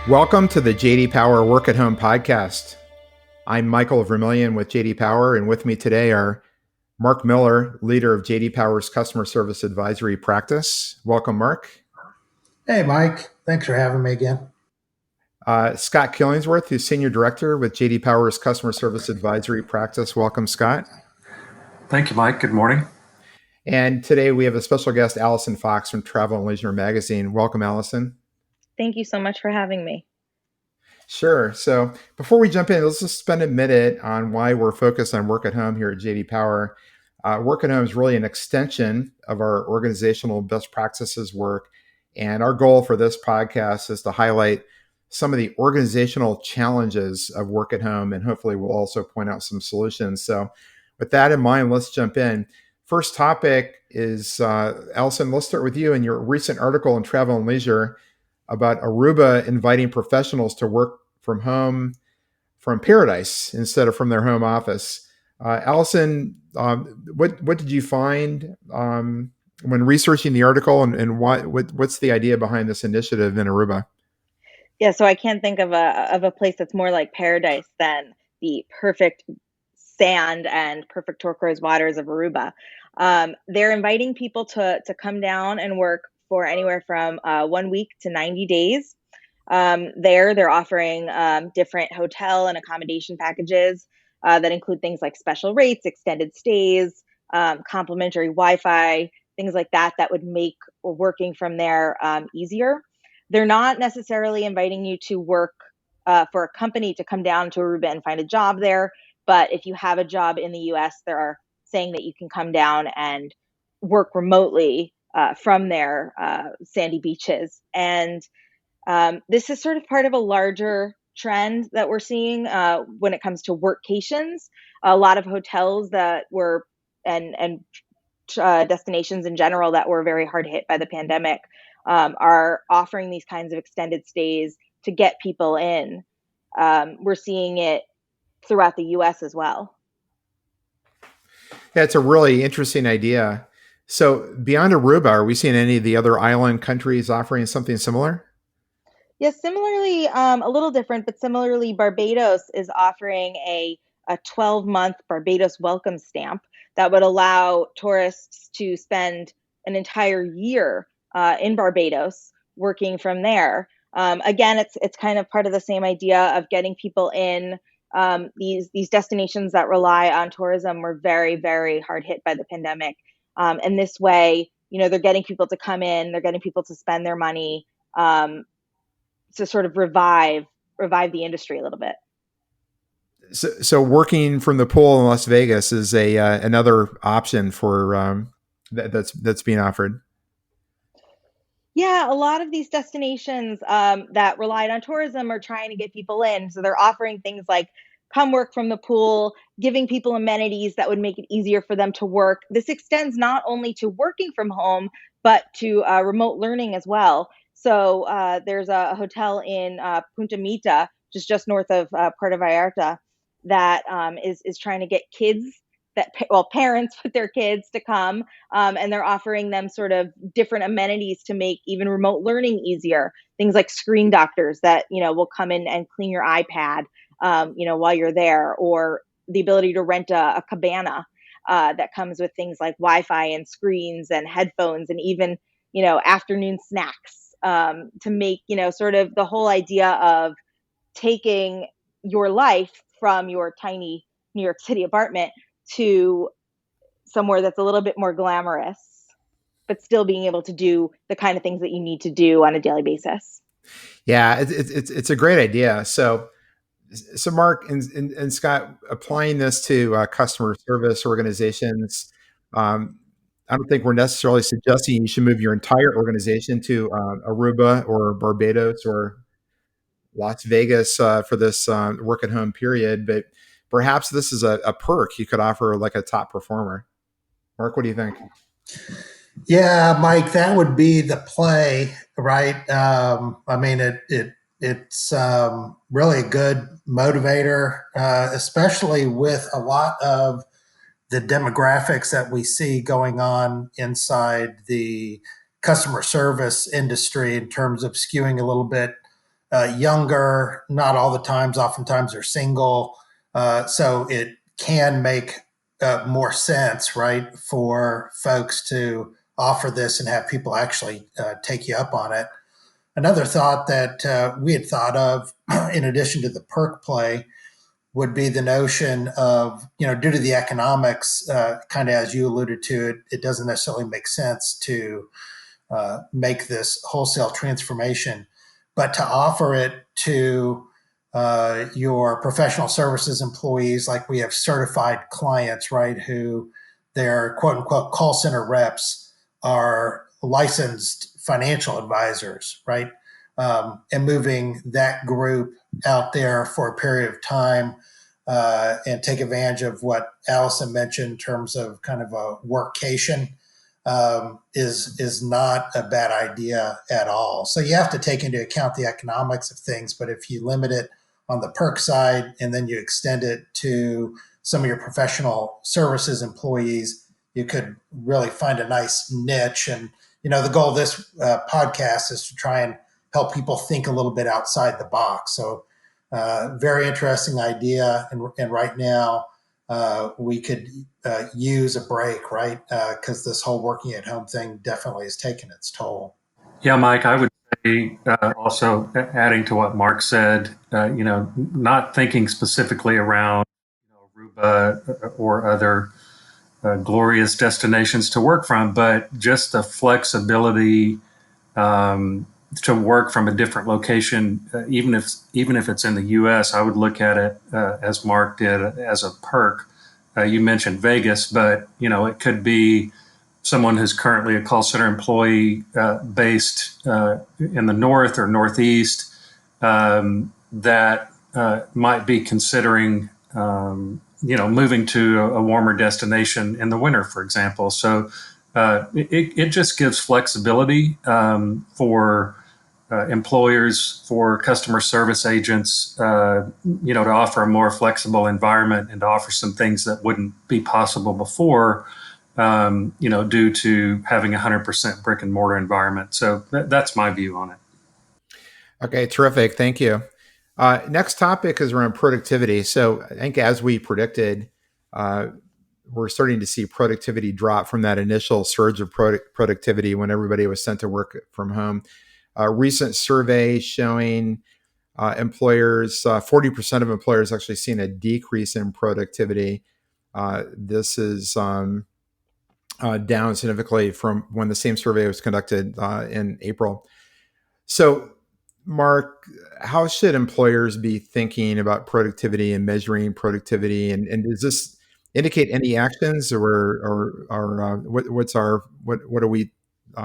Welcome to the JD Power Work at Home podcast. I'm Michael Vermillion with JD Power, and with me today are Mark Miller, leader of JD Power's customer service advisory practice. Welcome, Mark. Hey, Mike. Thanks for having me again. Scott Killingsworth, who's senior director with JD Power's customer service advisory practice. Welcome, Scott. Thank you, Mike. Good morning. And today we have a special guest, Alison Fox from Travel and Leisure Magazine. Welcome, Alison. Thank you so much for having me. Sure. So before we jump in, let's just spend a minute on why we're focused on work at home here at JD Power. Work at home is really an extension of our organizational best practices work. And our goal for this podcast is to highlight some of the organizational challenges of work at home. And hopefully we'll also point out some solutions. So with that in mind, let's jump in. First topic is, Alison, let's start with you and your recent article in Travel and Leisure about Aruba inviting professionals to work from home from paradise instead of from their home office. Alison, what did you find when researching the article, and what's the idea behind this initiative in Aruba? Yeah, so I can't think of a place that's more like paradise than the perfect sand and perfect turquoise waters of Aruba. They're inviting people to come down and work for anywhere from 1 week to 90 days. They're offering different hotel and accommodation packages that include things like special rates, extended stays, complimentary Wi-Fi, things like that would make working from there easier. They're not necessarily inviting you to work for a company to come down to Aruba and find a job there. But if you have a job in the US, they're saying that you can come down and work remotely from their sandy beaches. And this is sort of part of a larger trend that we're seeing when it comes to workcations. A lot of hotels that were and destinations in general that were very hard hit by the pandemic are offering these kinds of extended stays to get people in. We're seeing it throughout the US as well. Yeah, it's a really interesting idea. So beyond Aruba, are we seeing any of the other island countries offering something similar? Yes, similarly, a little different, but similarly, Barbados is offering a 12-month Barbados welcome stamp that would allow tourists to spend an entire year in Barbados working from there. Again, it's kind of part of the same idea of getting people in. These destinations that rely on tourism were very, very hard hit by the pandemic. And this way, they're getting people to come in, they're getting people to spend their money to sort of revive the industry a little bit. So working from the pool in Las Vegas is another option for that's being offered. Yeah, a lot of these destinations that relied on tourism are trying to get people in. So they're offering things like come work from the pool, giving people amenities that would make it easier for them to work. This extends not only to working from home, but to remote learning as well. So there's a hotel in Punta Mita, just north of Puerto Vallarta, that is trying to get parents with their kids to come, and they're offering them sort of different amenities to make even remote learning easier. Things like screen doctors that will come in and clean your iPad, while you're there, or the ability to rent a cabana that comes with things like Wi-Fi and screens and headphones, and even afternoon snacks to make sort of the whole idea of taking your life from your tiny New York City apartment to somewhere that's a little bit more glamorous, but still being able to do the kind of things that you need to do on a daily basis. Yeah, it's a great idea. So Mark and Scott, applying this to customer service organizations, I don't think we're necessarily suggesting you should move your entire organization to Aruba or Barbados or Las Vegas for this work at home period, but perhaps this is a perk you could offer like a top performer. Mark, what do you think? Yeah, Mike, that would be the play, right? I mean, it's really a good motivator, especially with a lot of the demographics that we see going on inside the customer service industry in terms of skewing a little bit younger, not all the times, oftentimes they're single. So it can make more sense, right, for folks to offer this and have people actually take you up on it. Another thought that we had thought of, in addition to the perk play, would be the notion of, due to the economics, kind of as you alluded to, it doesn't necessarily make sense to make this wholesale transformation, but to offer it to your professional services employees, like we have certified clients, right, who their quote unquote call center reps are licensed financial advisors, right? And moving that group out there for a period of time and take advantage of what Alison mentioned in terms of kind of a workcation is not a bad idea at all. So you have to take into account the economics of things, but if you limit it on the perk side and then you extend it to some of your professional services employees, you could really find a nice niche. And the goal of this podcast is to try and help people think a little bit outside the box. So very interesting idea. And right now, we could use a break, right? Because this whole working at home thing definitely has taken its toll. Yeah, Mike, I would say also adding to what Mark said, not thinking specifically around Aruba or other glorious destinations to work from, but just the flexibility to work from a different location, even if it's in the U.S. I would look at it as Mark did as a perk. You mentioned Vegas, but it could be someone who's currently a call center employee based in the north or northeast that might be considering moving to a warmer destination in the winter, for example. So it just gives flexibility for employers, for customer service agents, to offer a more flexible environment and to offer some things that wouldn't be possible before, due to having a 100% brick and mortar environment. So that's my view on it. Okay, terrific. Thank you. Next topic is around productivity. So I think as we predicted, we're starting to see productivity drop from that initial surge of productivity when everybody was sent to work from home. A recent survey showing employers, 40% of employers actually seen a decrease in productivity. This is down significantly from when the same survey was conducted in April. So, Mark, how should employers be thinking about productivity and measuring productivity? And does this indicate any actions, or what do we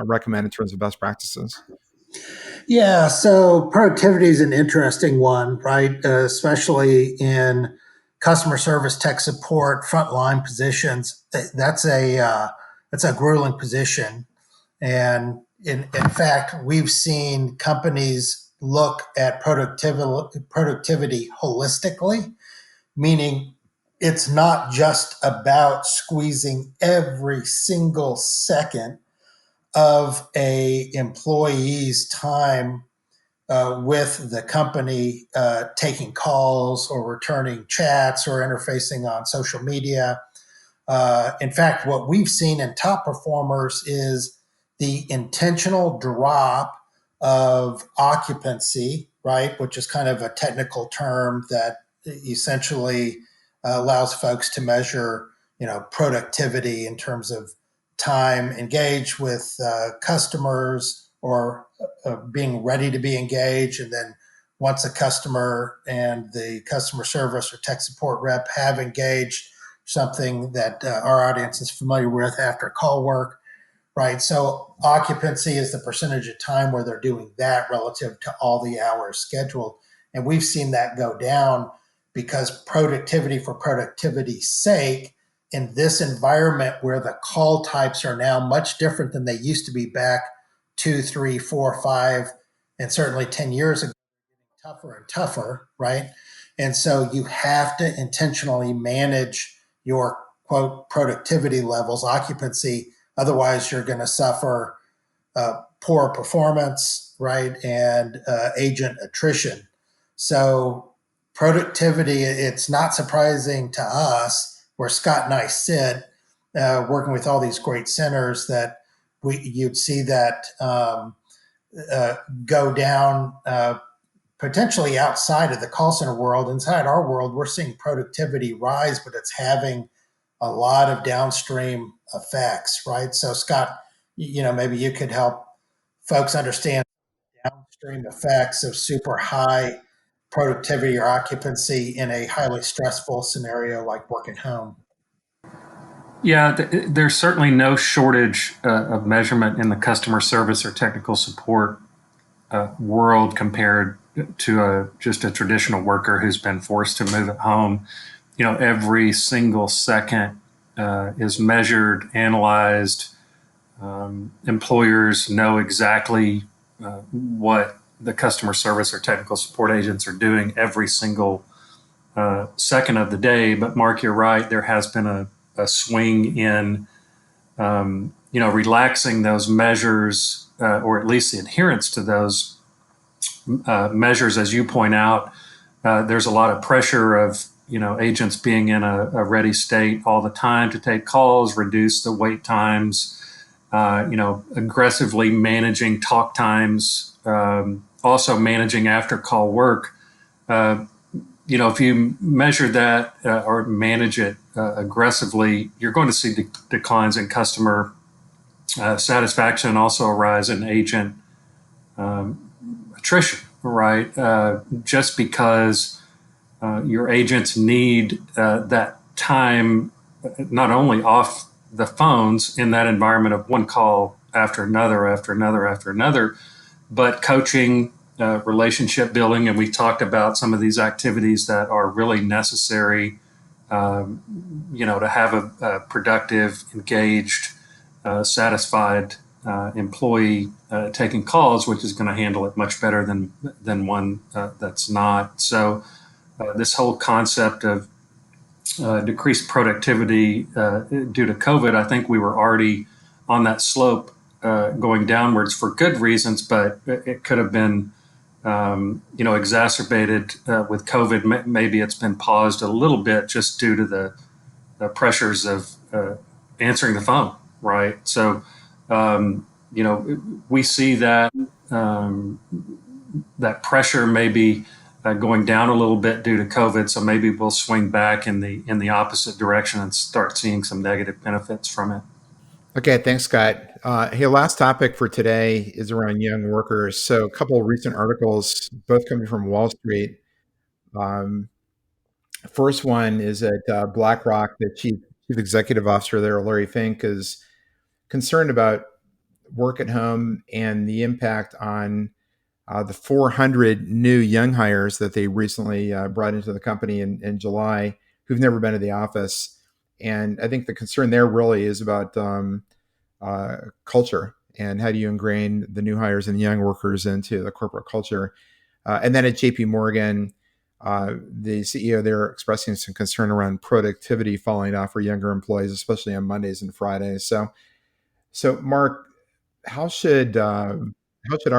recommend in terms of best practices? Yeah, so productivity is an interesting one, right? Especially in customer service, tech support, frontline positions. That's a grueling position, and in fact, we've seen companies look at productivity holistically, meaning it's not just about squeezing every single second of a employee's time with the company, taking calls or returning chats or interfacing on social media. In fact, what we've seen in top performers is the intentional drop of occupancy, right, which is kind of a technical term that essentially allows folks to measure, productivity in terms of time engaged with customers or being ready to be engaged. And then once a customer and the customer service or tech support rep have engaged, something that our audience is familiar with after call work, right? So occupancy is the percentage of time where they're doing that relative to all the hours scheduled. And we've seen that go down because productivity for productivity's sake in this environment where the call types are now much different than they used to be back 2, 3, 4, 5, and certainly 10 years ago, tougher and tougher, right? And so you have to intentionally manage your quote productivity levels, occupancy. Otherwise, you're going to suffer poor performance, right, and agent attrition. So productivity, it's not surprising to us where Scott and I sit, working with all these great centers, that you'd see that uh, go down, potentially outside of the call center world. Inside our world, we're seeing productivity rise, but it's having a lot of downstream effects, right? So, Scott, maybe you could help folks understand downstream effects of super high productivity or occupancy in a highly stressful scenario like working home. Yeah, there's certainly no shortage of measurement in the customer service or technical support world compared to just a traditional worker who's been forced to move at home. Every single second is measured, analyzed. Employers know exactly what the customer service or technical support agents are doing every single second of the day. But Mark, you're right. There has been a swing in relaxing those measures, or at least the adherence to those measures, as you point out. There's a lot of pressure of agents being in a ready state all the time to take calls, reduce the wait times, aggressively managing talk times, also managing after call work. If you measure that or manage it aggressively, you're going to see declines in customer satisfaction, and also a rise in agent attrition, right? Just because your agents need that time, not only off the phones in that environment of one call after another, after another, after another, but coaching, relationship building. And we talked about some of these activities that are really necessary, to have a productive, engaged, satisfied employee taking calls, which is going to handle it much better than one that's not. So this whole concept of decreased productivity due to COVID, I think we were already on that slope going downwards for good reasons, but it could have been exacerbated with COVID. Maybe it's been paused a little bit just due to the pressures of answering the phone, right? So, we see that that pressure maybe going down a little bit due to COVID. So maybe we'll swing back in the opposite direction and start seeing some negative benefits from it. Okay, thanks, Scott. Hey, last topic for today is around young workers. So, a couple of recent articles, both coming from Wall Street. Um, First one is that BlackRock, the chief executive officer there, Larry Fink, is concerned about work at home and the impact on the 400 new young hires that they recently brought into the company in July who've never been to the office. And I think the concern there really is about culture and how do you ingrain the new hires and young workers into the corporate culture. And then at JP Morgan, the CEO there expressing some concern around productivity falling off for younger employees, especially on Mondays and Fridays. So Mark, how should our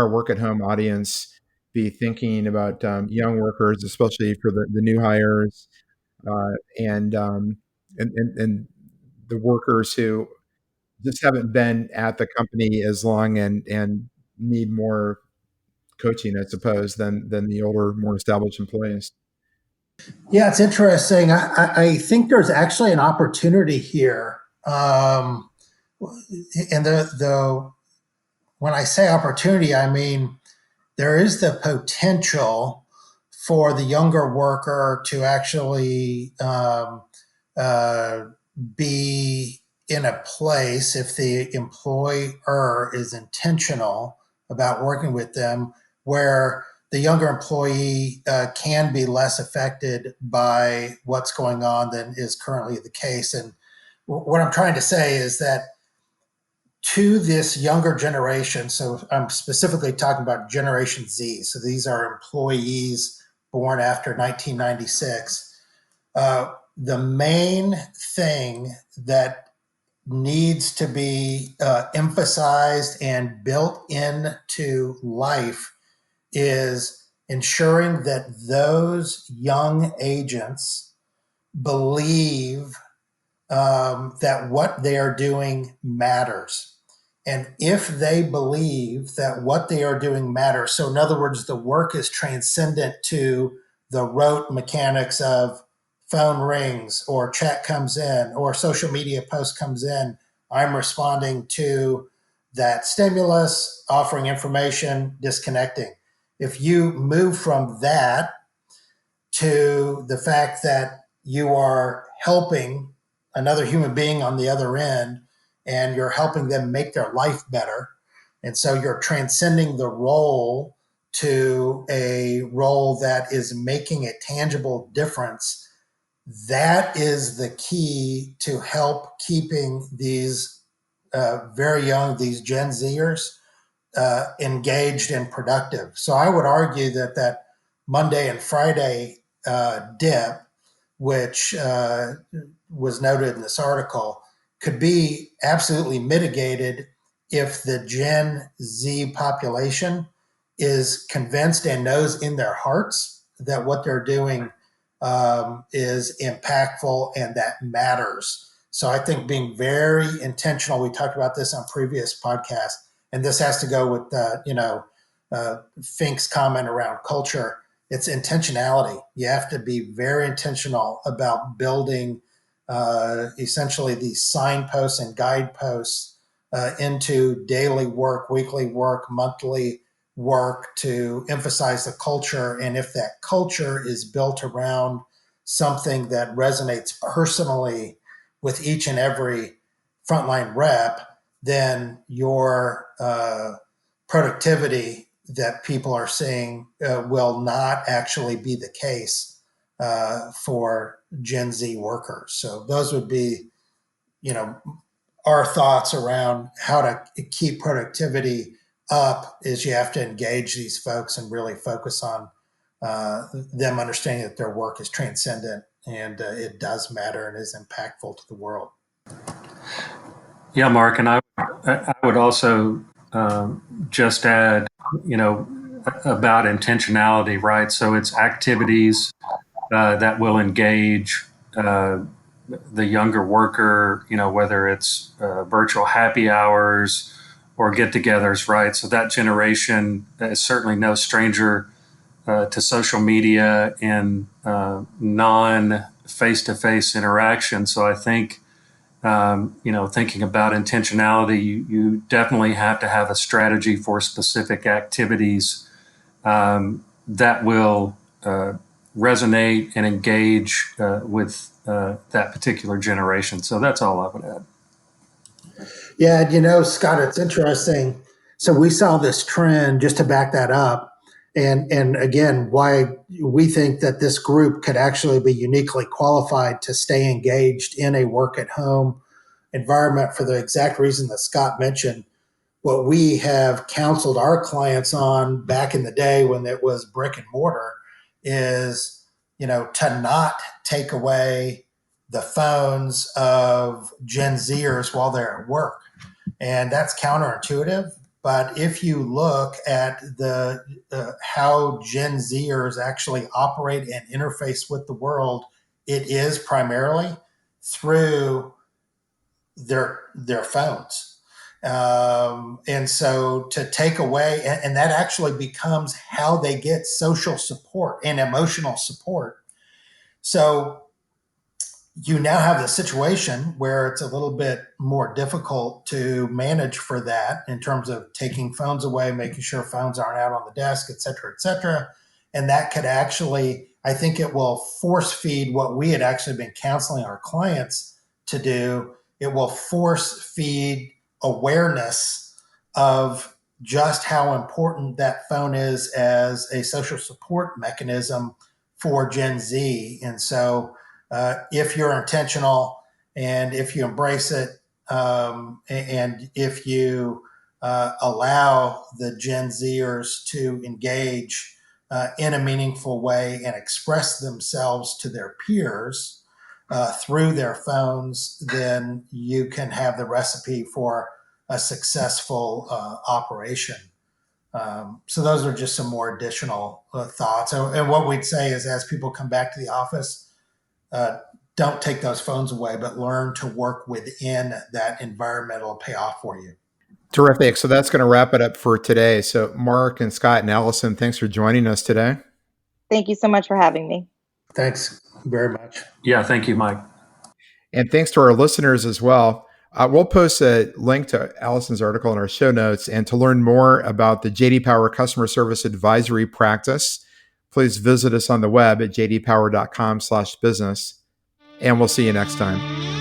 work at home audience be thinking about young workers, especially for the new hires uh, and, um, and the workers who just haven't been at the company as long and need more coaching, I suppose, than the older, more established employees. Yeah, it's interesting. I think there's actually an opportunity here. And the when I say opportunity, I mean there is the potential for the younger worker to actually uh, be in a place, if the employer is intentional about working with them, where the younger employee can be less affected by what's going on than is currently the case. And what I'm trying to say is that to this younger generation, so I'm specifically talking about Generation Z, so these are employees born after 1996, the main thing that needs to be emphasized and built into life is ensuring that those young agents believe that what they are doing matters. And if they believe that what they are doing matters, so in other words, the work is transcendent to the rote mechanics of phone rings or chat comes in or social media post comes in, I'm responding to that stimulus, offering information, disconnecting. If you move from that to the fact that you are helping another human being on the other end and you're helping them make their life better. And so you're transcending the role to a role that is making a tangible difference. That is the key to help keeping these very young, these Gen Zers, engaged and productive. So I would argue that that Monday and Friday dip, which was noted in this article, could be absolutely mitigated if the Gen Z population is convinced and knows in their hearts that what they're doing is impactful and that matters. So I think being very intentional, we talked about this on previous podcasts, and this has to go with Fink's comment around culture. It's intentionality. You have to be very intentional about building essentially these signposts and guideposts into daily work, weekly work, monthly work to emphasize the culture. And if that culture is built around something that resonates personally with each and every frontline rep, then your productivity that people are seeing will not actually be the case for Gen Z workers. So those would be, our thoughts around how to keep productivity up is you have to engage these folks and really focus on them understanding that their work is transcendent and it does matter and is impactful to the world. Yeah, Mark, and I would also just add, about intentionality, right? So it's activities that will engage the younger worker, whether it's virtual happy hours or get-togethers, right? So that generation is certainly no stranger to social media and non-face-to-face interaction. So I think thinking about intentionality, you definitely have to have a strategy for specific activities that will resonate and engage with that particular generation. So that's all I would add. Yeah, Scott, it's interesting. So we saw this trend, just to back that up, and again, why we think that this group could actually be uniquely qualified to stay engaged in a work at home environment for the exact reason that Scott mentioned. What we have counseled our clients on back in the day when it was brick and mortar is, to not take away the phones of Gen Zers while they're at work. And that's counterintuitive. But if you look at the how Gen Zers actually operate and interface with the world, it is primarily through their phones. And so to take away, and that actually becomes how they get social support and emotional support. So you now have the situation where it's a little bit more difficult to manage for that in terms of taking phones away, making sure phones aren't out on the desk, et cetera, et cetera. And that could actually, I think it will force feed what we had actually been counseling our clients to do. It will force feed awareness of just how important that phone is as a social support mechanism for Gen Z. And so if you're intentional and if you embrace it, and if you allow the Gen Zers to engage in a meaningful way and express themselves to their peers, through their phones, then you can have the recipe for a successful operation. So those are just some more additional thoughts. And what we'd say is, as people come back to the office, don't take those phones away, but learn to work within that environment. It'll pay off for you. Terrific. So that's going to wrap it up for today. So Mark and Scott and Alison, thanks for joining us today. Thank you so much for having me. Thanks very much. Yeah, thank you, Mike. And thanks to our listeners as well. We'll post a link to Alison's article in our show notes. And to learn more about the JD Power Customer Service Advisory Practice, please visit us on the web at jdpower.com/business. And we'll see you next time.